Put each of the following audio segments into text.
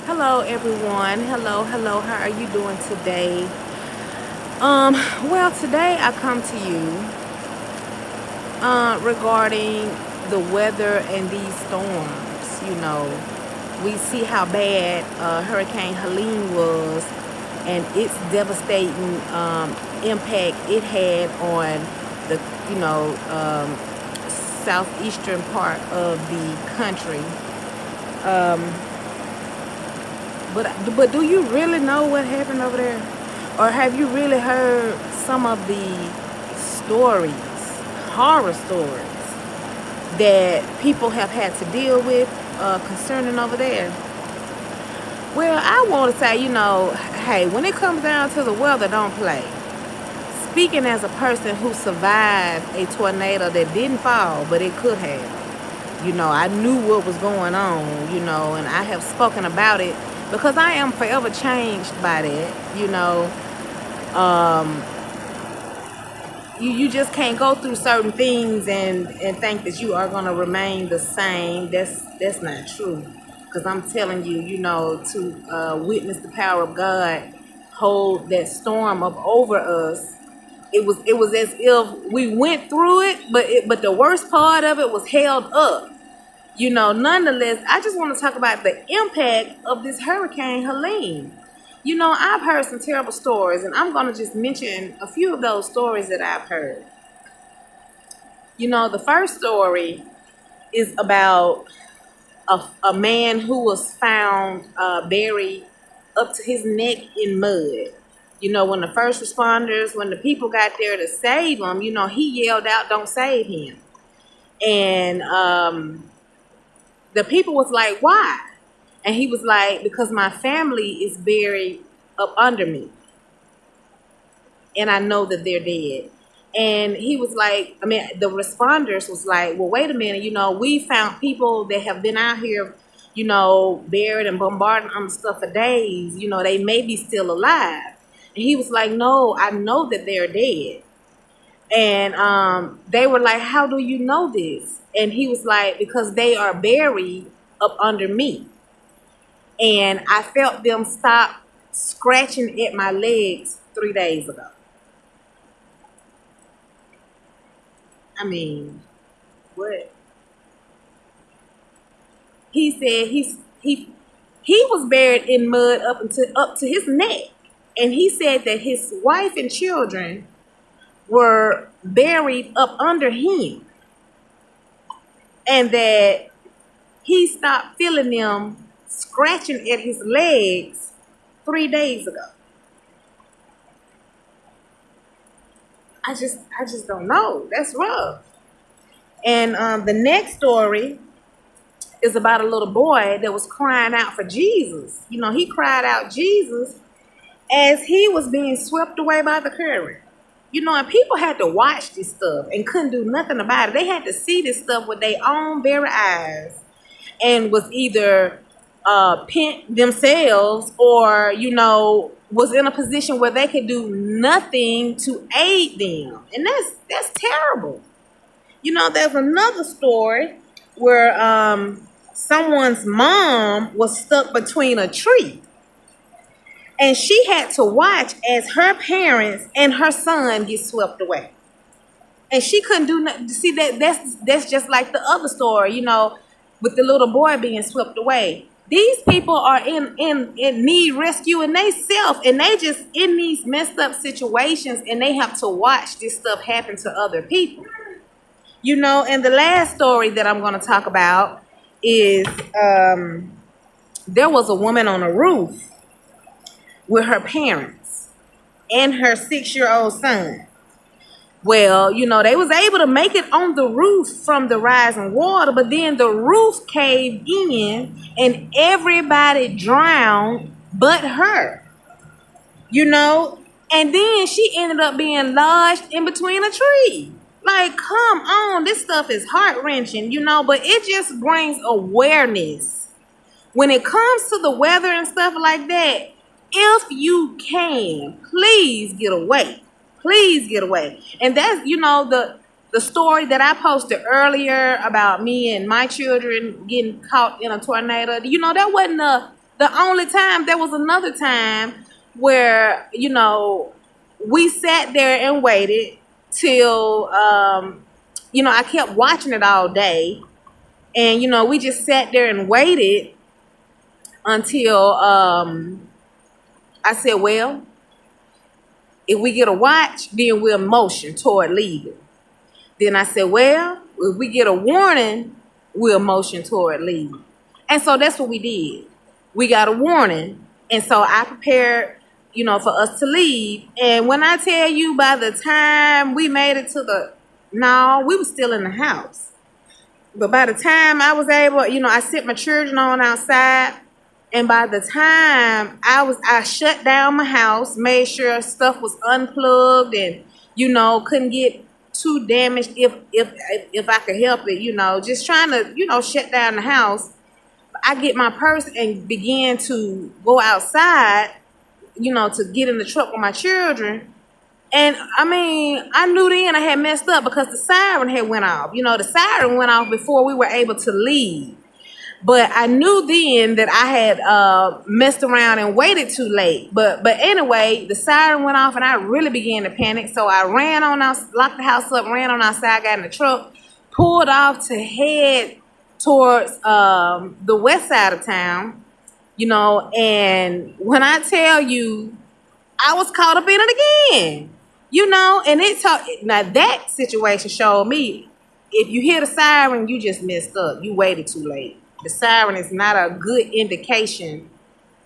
Hello everyone. Hello. How are you doing today? Well, today I come to you regarding the weather and these storms. We see how bad Hurricane Helene was and its devastating impact it had on the, you know, southeastern part of the country. Um, but do you really know what happened over there? Or have you really heard some of the stories, horror stories, that people have had to deal with concerning over there? Well, I want to say, hey, when it comes down to the weather, don't play. Speaking as a person who survived a tornado that didn't fall, but it could have. I knew what was going on, and I have spoken about it because I am forever changed by that. Um, you just can't go through certain things and think that you are gonna remain the same. That's not true. Because I'm telling you, to witness the power of God hold that storm up over us. It was as if we went through it, but the worst part of it was held up. Nonetheless, I just want to talk about the impact of this Hurricane Helene. I've heard some terrible stories, and I'm going to just mention a few of those stories that I've heard. The first story is about a man who was found buried up to his neck in mud. When the first responders, when the people got there to save him, he yelled out, "Don't save him." And the people was like, "Why?" And he was like, "Because my family is buried up under me and I know that they're dead." And he was like, the responders was like, "Well, wait a minute, we found people that have been out here, buried and bombarding on stuff for days. They may be still alive." And he was like, "No, I know that they're dead." And they were like, "How do you know this?" And he was like, "Because they are buried up under me. And I felt them stop scratching at my legs 3 days ago." I mean, what? He said he was buried in mud up to his neck. And he said that his wife and children were buried up under him. And that he stopped feeling them scratching at his legs 3 days ago. I just don't know. That's rough. And the next story is about a little boy that was crying out for Jesus. He cried out Jesus as he was being swept away by the current. And people had to watch this stuff and couldn't do nothing about it. They had to see this stuff with their own very eyes and was either pent themselves or, was in a position where they could do nothing to aid them. And that's terrible. There's another story where someone's mom was stuck between a tree. And she had to watch as her parents and her son get swept away. And she couldn't do nothing. See, that's just like the other story, with the little boy being swept away. These people are in need rescuing themselves, and they just in these messed up situations, and they have to watch this stuff happen to other people. And the last story that I'm going to talk about is there was a woman on a roof with her parents and her 6-year-old son. Well, they was able to make it on the roof from the rising water, but then the roof caved in and everybody drowned but her. And then she ended up being lodged in between a tree. Like, come on, this stuff is heart-wrenching, but it just brings awareness. When it comes to the weather and stuff like that, if you can, please get away. Please get away. And that's, the story that I posted earlier about me and my children getting caught in a tornado. That wasn't The only time, there was another time where, you know, we sat there and waited till, you know, I kept watching it all day. And, you know, we just sat there and waited until I said, well, if we get a watch, then we'll motion toward leaving. Then I said, well, if we get a warning, we'll motion toward leaving. And so that's what we did. We got a warning. And so I prepared, you know, for us to leave. And when I tell you, by the time we made it to no, we were still in the house. But by the time I was able, you know, I sent my children on outside. And by the time I shut down my house, made sure stuff was unplugged and, you know, couldn't get too damaged if I could help it, you know, just trying to, you know, shut down the house. I get my purse and began to go outside, you know, to get in the truck with my children. And I mean, I knew then I had messed up because the siren had went off. You know, the siren went off before we were able to leave. But I knew then that I had messed around and waited too late. But anyway, the siren went off and I really began to panic. So I ran on out, locked the house up, ran on outside, got in the truck, pulled off to head towards the west side of town, you know. And when I tell you, I was caught up in it again, you know. And now that situation showed me, if you hear the siren, you just messed up. You waited too late. The siren is not a good indication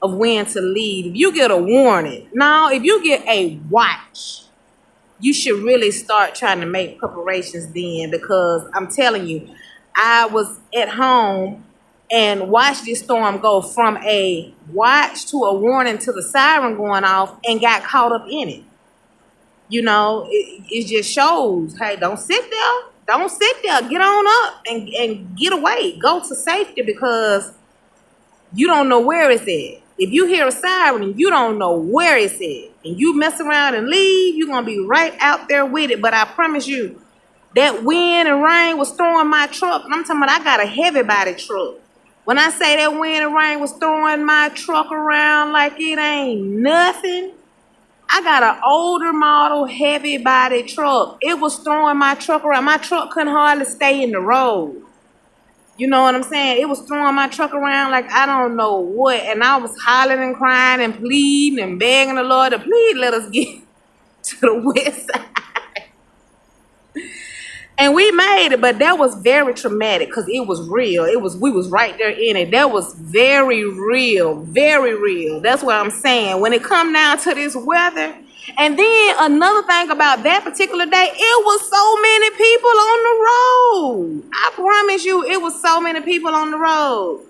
of when to leave. If you get a warning, now if you get a watch, you should really start trying to make preparations then, because I'm telling you, I was at home and watched this storm go from a watch to a warning to the siren going off and got caught up in it. You know, it just shows, hey, don't sit there. Don't sit there. Get on up and get away. Go to safety, because you don't know where it's at. If you hear a siren and you don't know where it's at and you mess around and leave, you're going to be right out there with it. But I promise you, that wind and rain was throwing my truck. And I'm talking about, I got a heavy body truck. When I say that wind and rain was throwing my truck around like it ain't nothing, I got an older model heavy body truck. It was throwing my truck around. My truck couldn't hardly stay in the road. You know what I'm saying? It was throwing my truck around like I don't know what. And I was hollering and crying and pleading and begging the Lord to please let us get to the west side. And we made it, but that was very traumatic because it was real. We was right there in it. That was very real, very real. That's what I'm saying. When it come down to this weather, and then another thing about that particular day, it was so many people on the road. I promise you, it was so many people on the road.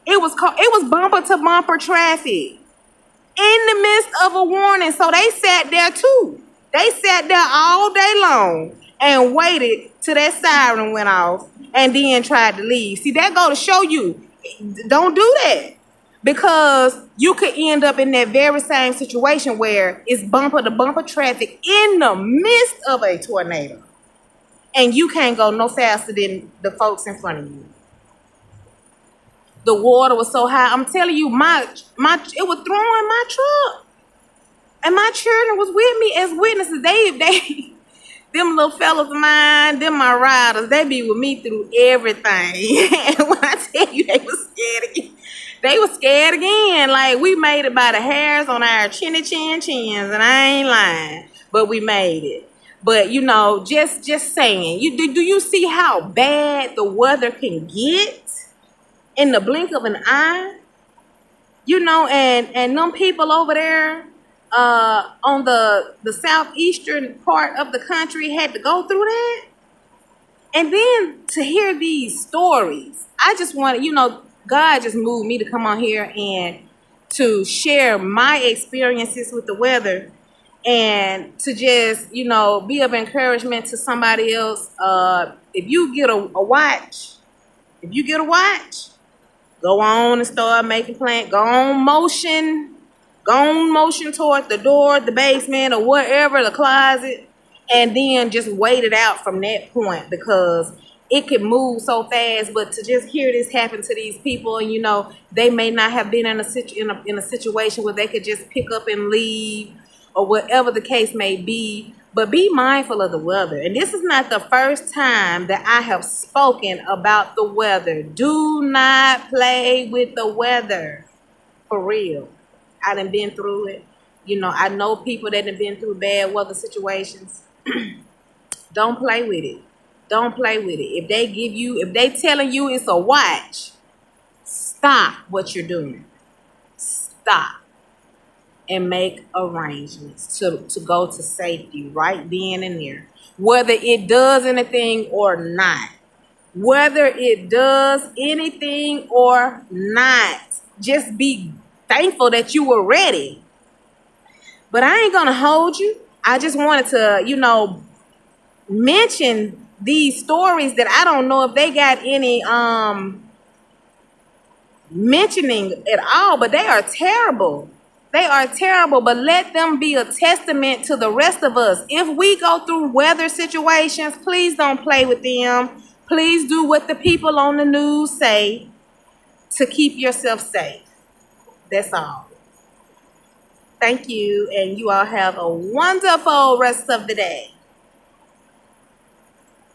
It was bumper to bumper traffic in the midst of a warning. So they sat there too. They sat there all day long and waited till that siren went off and then tried to leave. See, that go to show you, don't do that. Because you could end up in that very same situation where it's bumper to bumper traffic in the midst of a tornado. And you can't go no faster than the folks in front of you. The water was so high. I'm telling you, it was throwing my truck. And my children was with me as witnesses. They them little fellas of mine, them my riders, they be with me through everything. And when I tell you they was scared again, they was scared again. Like, we made it by the hairs on our chins, and I ain't lying. But we made it. But, you know, just saying, do you see how bad the weather can get in the blink of an eye? You know, and them people over there, on the southeastern part of the country had to go through that. And then to hear these stories, I just wanted, you know, God just moved me to come on here and to share my experiences with the weather and to just, you know, be of encouragement to somebody else. If you get a watch, go on and start making plans. Go on motion towards the door, the basement, or whatever, the closet, and then just wait it out from that point, because it can move so fast, but to just hear this happen to these people, and you know, they may not have been in a situation where they could just pick up and leave, or whatever the case may be. But be mindful of the weather. And this is not the first time that I have spoken about the weather. Do not play with the weather. For real. I done been through it. You know, I know people that have been through bad weather situations. Don't play with it. Don't play with it. If they telling you it's a watch, stop what you're doing. Stop. And make arrangements to go to safety right then and there. Whether it does anything or not. Whether it does anything or not. Just be thankful that you were ready. But I ain't gonna hold you. I just wanted to, you know, mention these stories that I don't know if they got any mentioning at all, but they are terrible. They are terrible, but let them be a testament to the rest of us. If we go through weather situations, please don't play with them. Please do what the people on the news say to keep yourself safe. That's all. Thank you, and you all have a wonderful rest of the day.